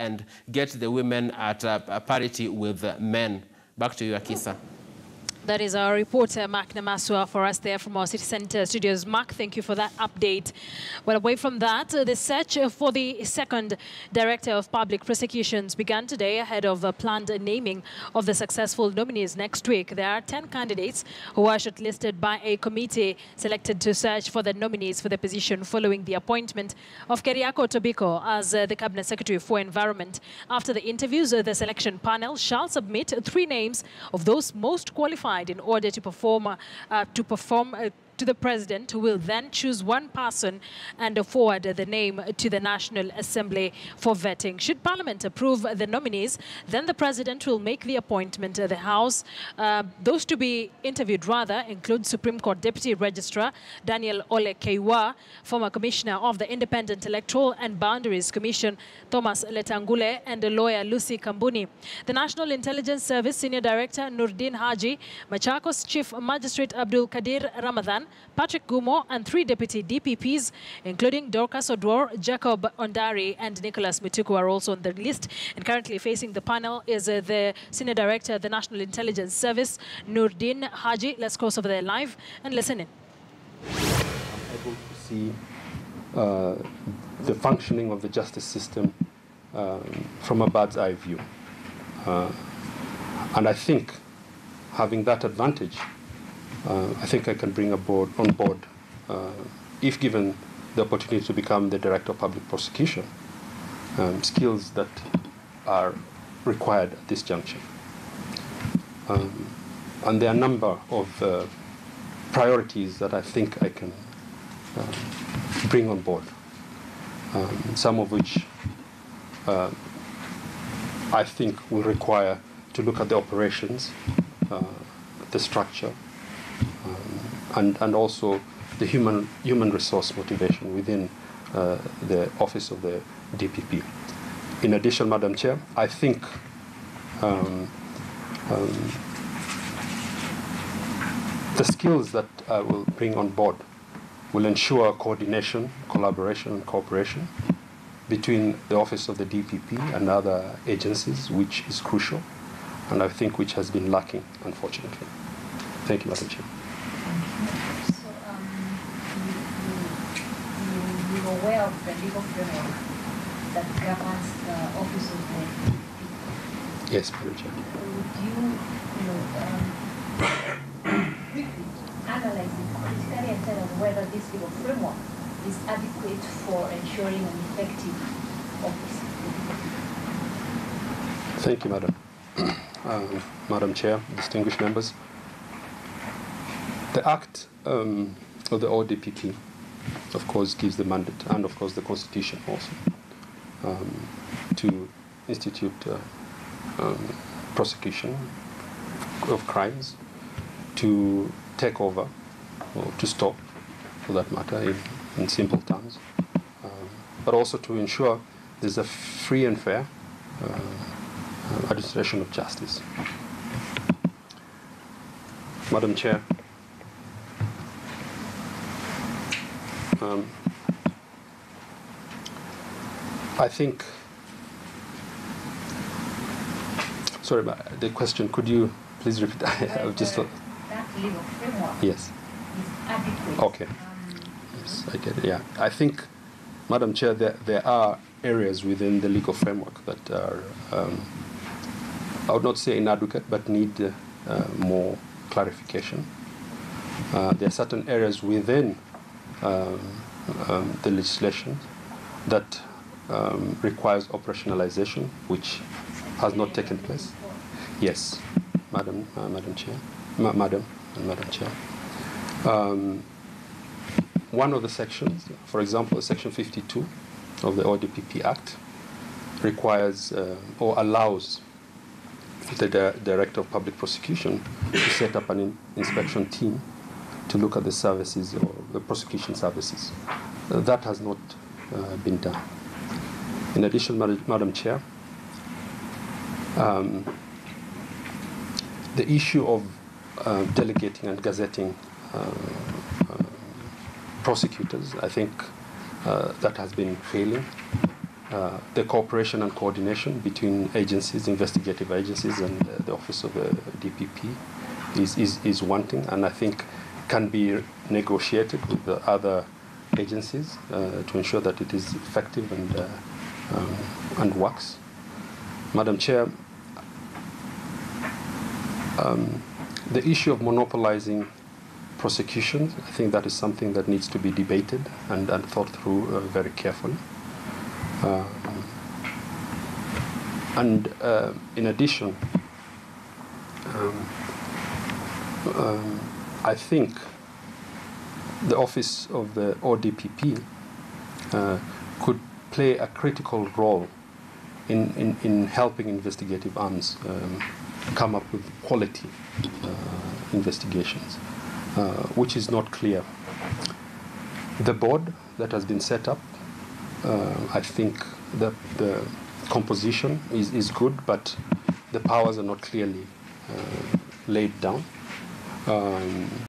and get the women at parity with men. Back to you, Akisa. That is our reporter, Mark Namaswa, for us there from our City Center studios. Mark, thank you for that update. Well, away from that, the search for the second Director of Public Prosecutions began today ahead of a planned naming of the successful nominees next week. There are 10 candidates who are shortlisted by a committee selected to search for the nominees for the position following the appointment of Keriako Tobiko as the Cabinet Secretary for Environment. After the interviews, the selection panel shall submit 3 names of those most qualified in order to perform to the President, who will then choose one person and forward the name to the National Assembly for vetting. Should Parliament approve the nominees, then the President will make the appointment. The House, those to be interviewed rather, include Supreme Court Deputy Registrar Daniel Ole Keiwa, former Commissioner of the Independent Electoral and Boundaries Commission Thomas Letangule, and lawyer Lucy Kambuni. The National Intelligence Service Senior Director Nurdin Haji, Machakos Chief Magistrate Abdul Kadir Ramadan, Patrick Gumo, and 3 deputy DPPs, including Dorcas Odwor, Jacob Ondari, and Nicholas Mutuku, are also on the list. And currently facing the panel is the Senior Director of the National Intelligence Service, Nurdin Haji. Let's cross over there live and listen in. I'm able to see the functioning of the justice system from a bird's eye view. And I think having that advantage, I think I can bring on board, if given the opportunity to become the Director of Public Prosecution, skills that are required at this juncture. And there are a number of priorities that I think I can bring on board, some of which I think will require to look at the operations, the structure, and also the human resource motivation within the office of the DPP. In addition, Madam Chair, I think the skills that I will bring on board will ensure coordination, collaboration, and cooperation between the office of the DPP and other agencies, which is crucial, and I think which has been lacking, unfortunately. Thank you, Madam Chair. You're aware of the legal framework that governs the office of the DPP? Yes, Madam Chair. Would you analyze it critically and tell us whether this legal framework is adequate for ensuring an effective office? Thank you, Madam. Madam Chair, distinguished members. The Act of the ODPP, of course, gives the mandate, and of course the Constitution also, to institute prosecution of crimes, to take over, or to stop, for that matter, in simple terms, but also to ensure there's a free and fair administration of justice. Madam Chair, I think, sorry, the question, could you please repeat? I've just that legal framework, yes, is adequate. Okay. Yes, I get it, yeah. I think, Madam Chair, there are areas within the legal framework that are, I would not say inadequate, but need more clarification. There are certain areas within the legislation that requires operationalization, which has not taken place. Yes, Madam Chair, Madam Chair. One of the sections, for example, Section 52 of the ODPP Act, requires or allows the Director of Public Prosecution to set up an inspection team to look at the services or the prosecution services. That has not been done. In addition, Madam Chair, the issue of delegating and gazetting prosecutors, I think that has been failing. the cooperation and coordination between agencies, investigative agencies, and the Office of the DPP is wanting, and I think can be negotiated with the other agencies to ensure that it is effective and works. Madam Chair, the issue of monopolizing prosecutions, I think that is something that needs to be debated and thought through very carefully. In addition, I think the Office of the ODPP could play a critical role in helping investigative arms come up with quality investigations, which is not clear. The board that has been set up, I think that the composition is good, but the powers are not clearly laid down.